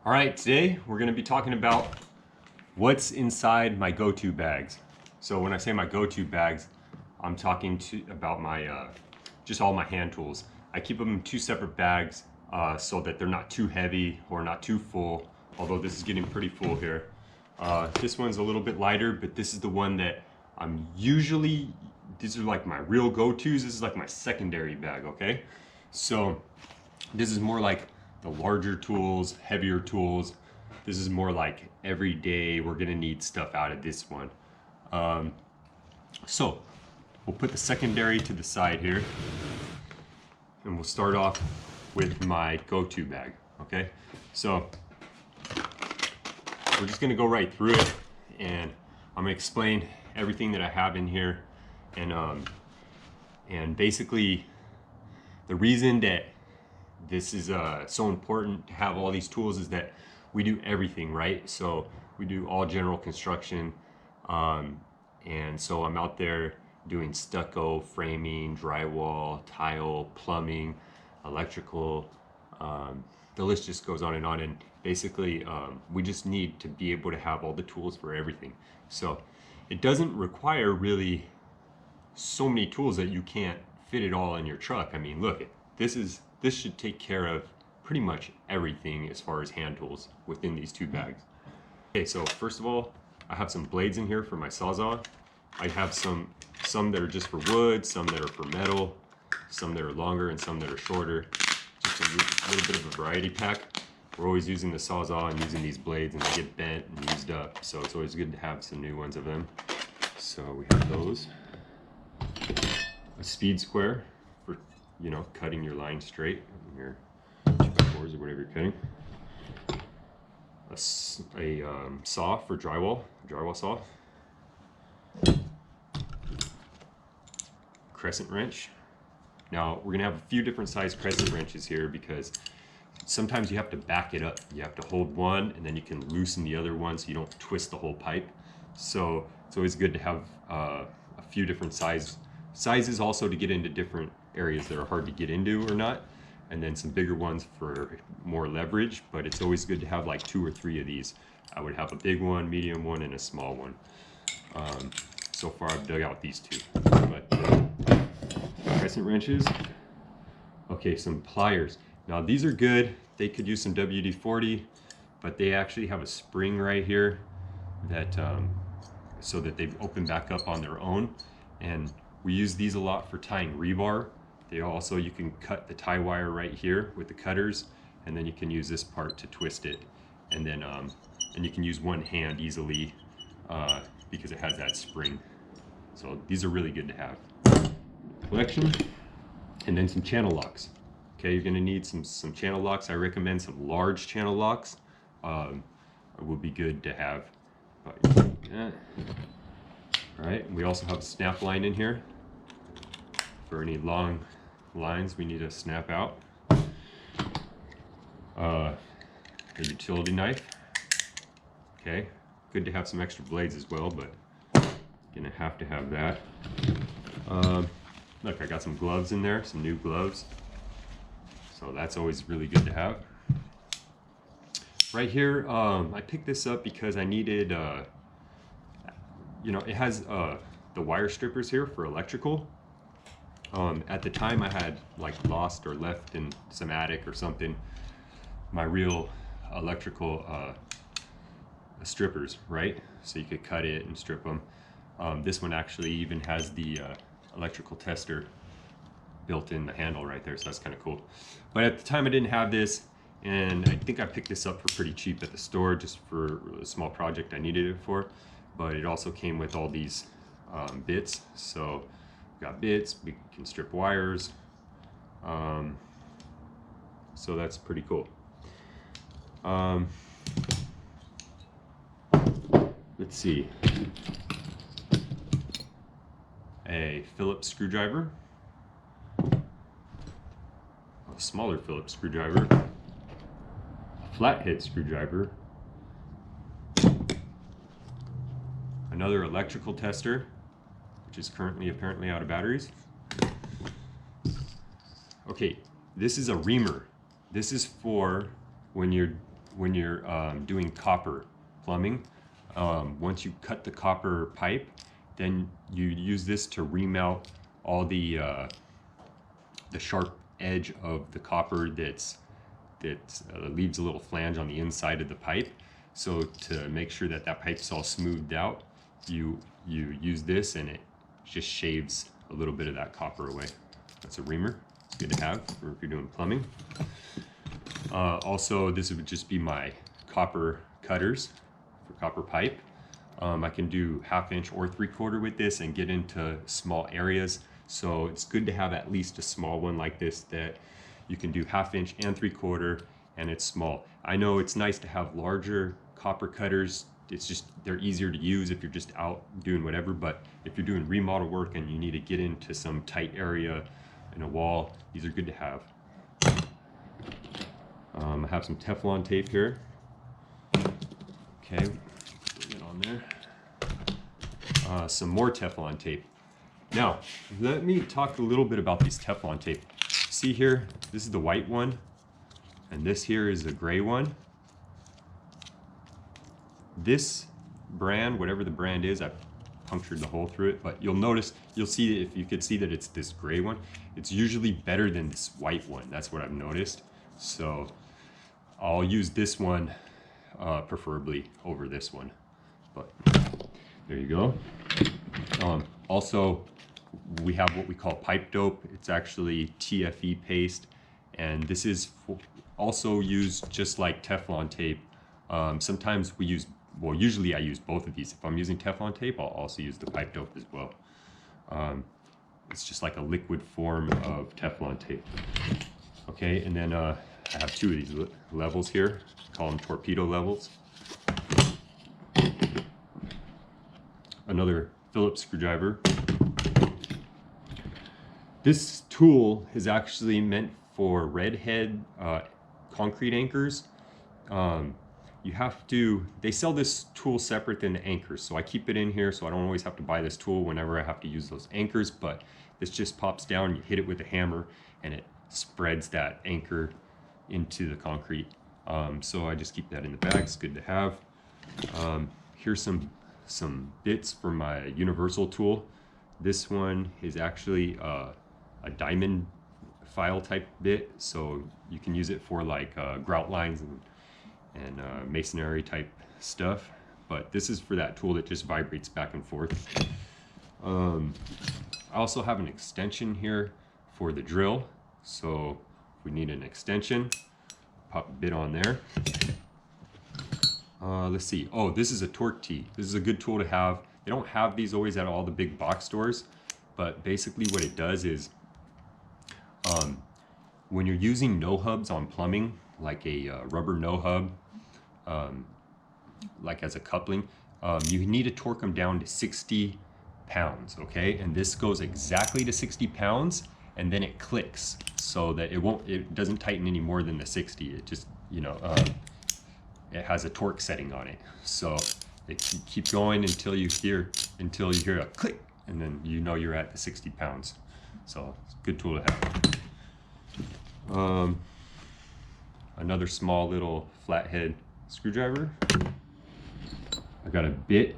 All right, today we're going to be talking about what's inside my go-to bags. So when I say my go-to bags, I'm talking about my just all my hand tools. I keep them in two separate bags so that they're not too heavy or not too full, although this is getting pretty full here. This one's a little bit lighter, but this is the one that I'm usually, these are like my real go-tos. This is like my secondary bag, okay? So this is more like the larger tools, heavier tools. This is more like every day we're gonna need stuff out of this one. So we'll put the secondary to the side here and we'll start off with my go-to bag, okay? So we're just gonna go right through it and I'm gonna explain everything that I have in here and basically the reason that this is so important to have all these tools is that we do everything, right? So we do all general construction, and so I'm out there doing stucco, framing, drywall, tile, plumbing, electrical. The list just goes on, and basically we just need to be able to have all the tools for everything. So it doesn't require really so many tools that you can't fit it all in your truck. I mean, look, this should take care of pretty much everything as far as hand tools within these two bags. Okay, so first of all, I have some blades in here for my Sawzall. I have some that are just for wood, some that are for metal, some that are longer and some that are shorter. Just a little bit of a variety pack. We're always using the Sawzall and using these blades and they get bent and used up. So it's always good to have some new ones of them. So we have those. A speed square for, you know, cutting your line straight, your 2x4s or whatever you're cutting. A saw for drywall, a drywall saw. Crescent wrench. Now we're gonna have a few different size crescent wrenches here because sometimes you have to back it up. You have to hold one and then you can loosen the other one so you don't twist the whole pipe. So it's always good to have a few different sizes also to get into different areas that are hard to get into or not, and then some bigger ones for more leverage, but it's always good to have like 2 or 3 of these. I would have a big one, medium one, and a small one. So far I've dug out these 2, but crescent wrenches. Okay, some pliers. Now these are good. They could use some WD-40, but they actually have a spring right here that so that they've opened back up on their own, and we use these a lot for tying rebar. They also, you can cut the tie wire right here with the cutters, and then you can use this part to twist it, and then and you can use one hand easily because it has that spring. So these are really good to have. Collection, and then some channel locks. Okay, you're going to need some channel locks. I recommend some large channel locks. Would be good to have. All right, we also have a snap line in here for any long lines we need to snap out. A utility knife. Okay, good to have some extra blades as well, but gonna have to have that. Look, I got some gloves in there, some new gloves. So that's always really good to have. Right here, I picked this up because I needed, you know, it has the wire strippers here for electrical. At the time I had like lost or left in some attic or something my real electrical strippers, right? So you could cut it and strip them. This one actually even has the electrical tester built in the handle right there, so that's kind of cool. But at the time I didn't have this, and I think I picked this up for pretty cheap at the store just for a small project I needed it for. But it also came with all these bits, so we got bits, we can strip wires, so that's pretty cool. Let's see, a Phillips screwdriver, a smaller Phillips screwdriver, a flathead screwdriver, another electrical tester, which is currently apparently out of batteries. Okay, this is a reamer. This is for when you're when you're doing copper plumbing, once you cut the copper pipe, then you use this to remount all the sharp edge of the copper that leaves a little flange on the inside of the pipe. So to make sure that that pipe's all smoothed out, you use this, and it just shaves a little bit of that copper away. That's a reamer. It's good to have for if you're doing plumbing. Also, this would just be my copper cutters for copper pipe. I can do 1/2 inch or 3/4 with this and get into small areas. So it's good to have at least a small one like this that you can do 1/2 inch and 3/4, and it's small. I know it's nice to have larger copper cutters. It's just, they're easier to use if you're just out doing whatever, but if you're doing remodel work and you need to get into some tight area in a wall, these are good to have. I have some Teflon tape here. Okay, put it on there. Some more Teflon tape. Now, let me talk a little bit about these Teflon tape. See here, this is the white one, and this here is the gray one. This brand, whatever the brand is, I punctured the hole through it, but you'll see, if you could see that it's this gray one, it's usually better than this white one. That's what I've noticed. So I'll use this one preferably over this one, but there you go. Also, we have what we call pipe dope. It's actually TFE paste, and this is also used just like Teflon tape. Sometimes we use, well, usually I use both of these. If I'm using Teflon tape, I'll also use the pipe dope as well. It's just like a liquid form of Teflon tape. Okay, and then I have 2 of these levels here. Call them torpedo levels. Another Phillips screwdriver. This tool is actually meant for redhead concrete anchors. They sell this tool separate than the anchors, so I keep it in here so I don't always have to buy this tool whenever I have to use those anchors, but this just pops down, you hit it with a hammer, and it spreads that anchor into the concrete. So I just keep that in the bag. It's good to have. Here's some bits for my universal tool. This one is actually a diamond file type bit, so you can use it for like grout lines and masonry type stuff, but this is for that tool that just vibrates back and forth. I also have an extension here for the drill, so if we need an extension, pop a bit on there. Let's see. Oh, this is a torque tee. This is a good tool to have. They don't have these always at all the big box stores, but basically what it does is when you're using no hubs on plumbing, like a rubber no hub, like as a coupling, you need to torque them down to 60 pounds, okay? And this goes exactly to 60 pounds, and then it clicks so that it doesn't tighten any more than the 60. It just, it has a torque setting on it. So it keep going until you hear a click, and then you're at the 60 pounds. So it's a good tool to have. Another small little flathead screwdriver. I got a bit,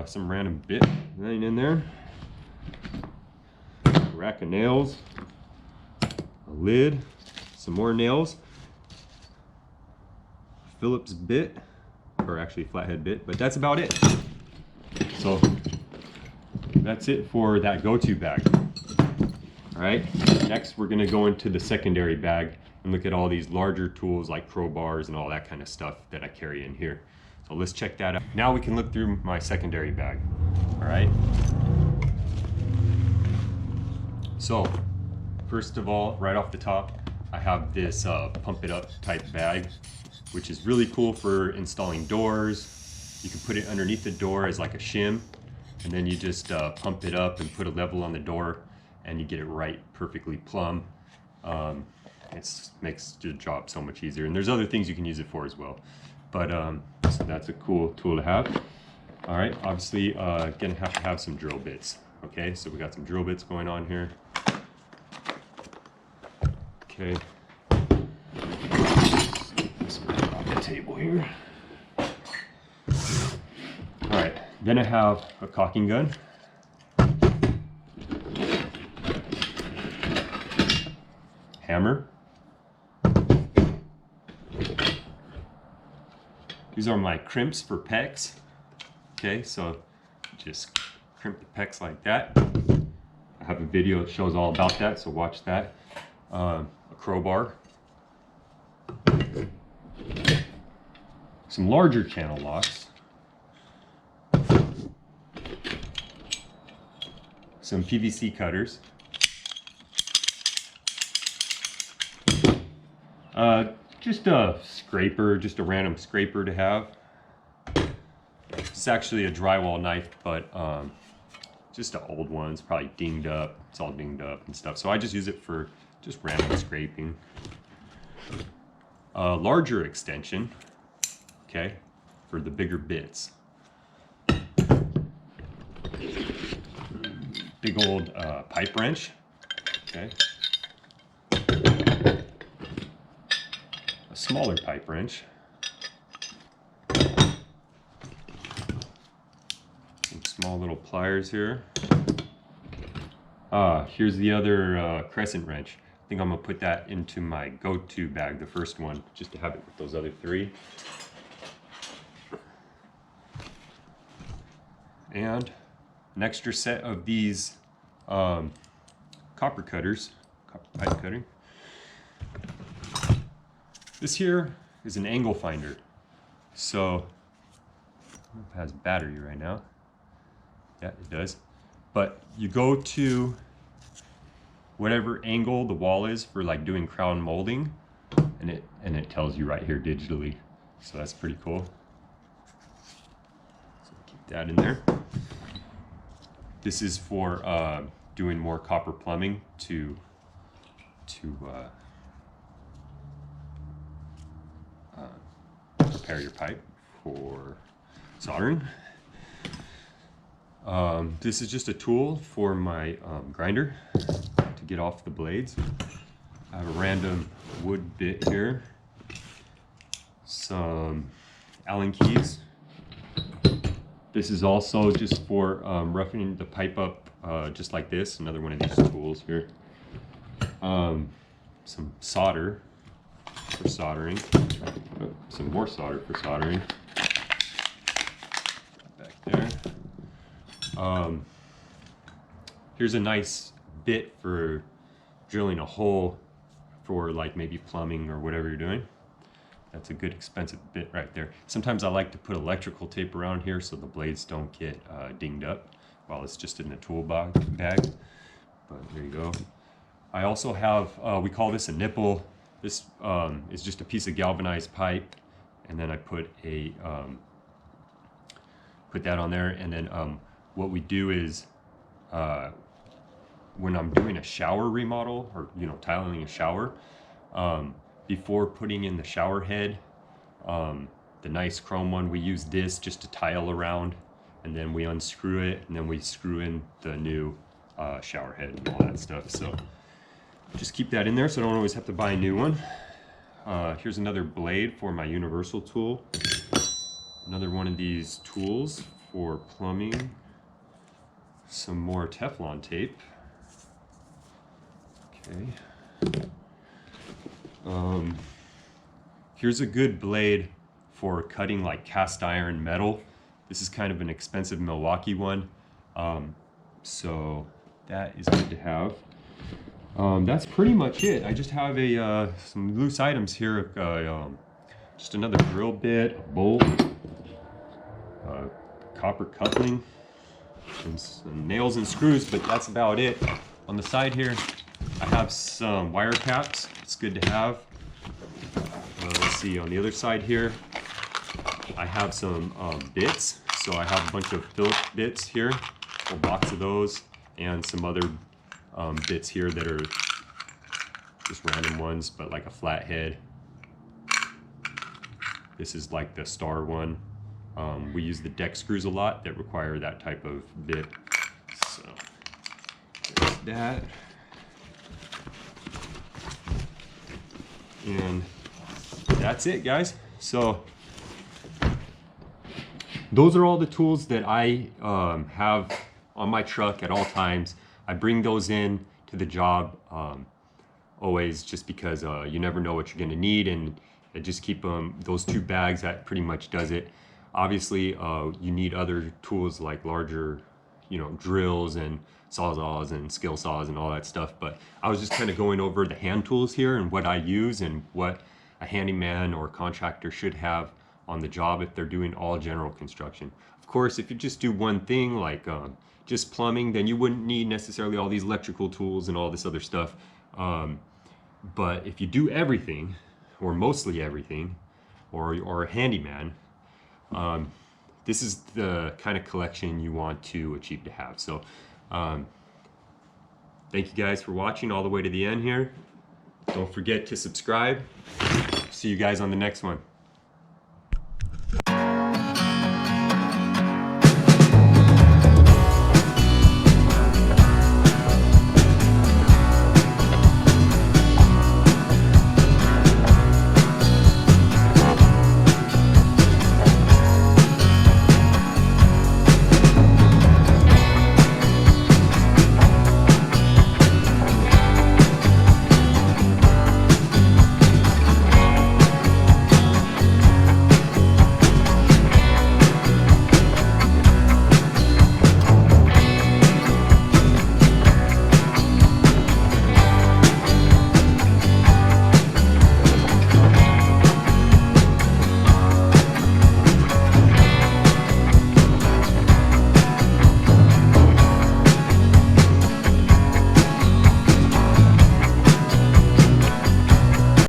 some random bit laying in there. A rack of nails, a lid, some more nails, Phillips bit, or actually flathead bit, but that's about it. So that's it for that go-to bag. All right, next we're gonna go into the secondary bag and look at all these larger tools like crowbars and all that kind of stuff that I carry in here. So let's check that out. Now we can look through my secondary bag. All right. So first of all, right off the top, I have this pump it up type bag, which is really cool for installing doors. You can put it underneath the door as like a shim, and then you just pump it up and put a level on the door, and you get it right perfectly plumb. It makes your job so much easier, and there's other things you can use it for as well, but so that's a cool tool to have. All right, obviously gonna have to have some drill bits. Okay, so we got some drill bits going on here. Okay, table here. All right, then I have a caulking gun. Hammer. These are my crimps for pecs. Okay, so just crimp the pecs like that. I have a video that shows all about that, so watch that. A crowbar. Some larger channel locks. Some PVC cutters. Just a scraper, just a random scraper to have. It's actually a drywall knife, but just an old one. It's probably dinged up. It's all dinged up and stuff. So I just use it for just random scraping. Larger extension, okay, for the bigger bits. Big old pipe wrench, okay. A smaller pipe wrench. Some small little pliers here. Here's the other crescent wrench. I think I'm gonna put that into my go-to bag, the first one, just to have it with those other three. And an extra set of these copper cutters, copper pipe cutter. This here is an angle finder. So, I don't know if it has battery right now. Yeah, it does. But you go to whatever angle the wall is for like doing crown molding, and it tells you right here digitally. So that's pretty cool. So keep that in there. This is for doing more copper plumbing to prepare your pipe for soldering. This is just a tool for my grinder to get off the blades. I have a random wood bit here, some Allen keys. This is also just for roughing the pipe up just like this, another one of these tools here. Some solder for soldering. Oh, some more solder for soldering. Back there. Here's a nice bit for drilling a hole for like maybe plumbing or whatever you're doing. That's a good expensive bit right there. Sometimes I like to put electrical tape around here so the blades don't get dinged up while it's just in the tool bag. But there you go. I also have, we call this a nipple. This is just a piece of galvanized pipe, and then I put a put that on there. And then what we do is when I'm doing a shower remodel, or tiling a shower, before putting in the shower head, the nice chrome one, we use this just to tile around, and then we unscrew it, and then we screw in the new shower head and all that stuff. So just keep that in there so I don't always have to buy a new one. Here's another blade for my universal tool. Another one of these tools for plumbing. Some more Teflon tape. Okay. Here's a good blade for cutting like cast iron metal. This is kind of an expensive Milwaukee one. So that is good to have. That's pretty much it. I just have some loose items here. Just another drill bit, a bolt, copper coupling, and some nails and screws, but that's about it. On the side here, I have some wire caps. It's good to have. Let's see, on the other side here, I have some bits. So I have a bunch of Phillips bits here, a whole box of those, and some other bits here that are just random ones, but like a flathead. This is like the star one. We use the deck screws a lot that require that type of bit. So there's that. And that's it, guys. So those are all the tools that I have on my truck at all times. I bring those in to the job always, just because you never know what you're going to need, and I just keep those 2 bags. That pretty much does it. Obviously, you need other tools like larger, drills and sawzalls and skill saws and all that stuff. But I was just kind of going over the hand tools here and what I use and what a handyman or contractor should have on the job if they're doing all general construction. Of course, if you just do one thing like just plumbing, then you wouldn't need necessarily all these electrical tools and all this other stuff. But if you do everything, or mostly everything, or a handyman, this is the kind of collection you want to achieve to have. So thank you guys for watching all the way to the end here. Don't forget to subscribe. See you guys on the next one.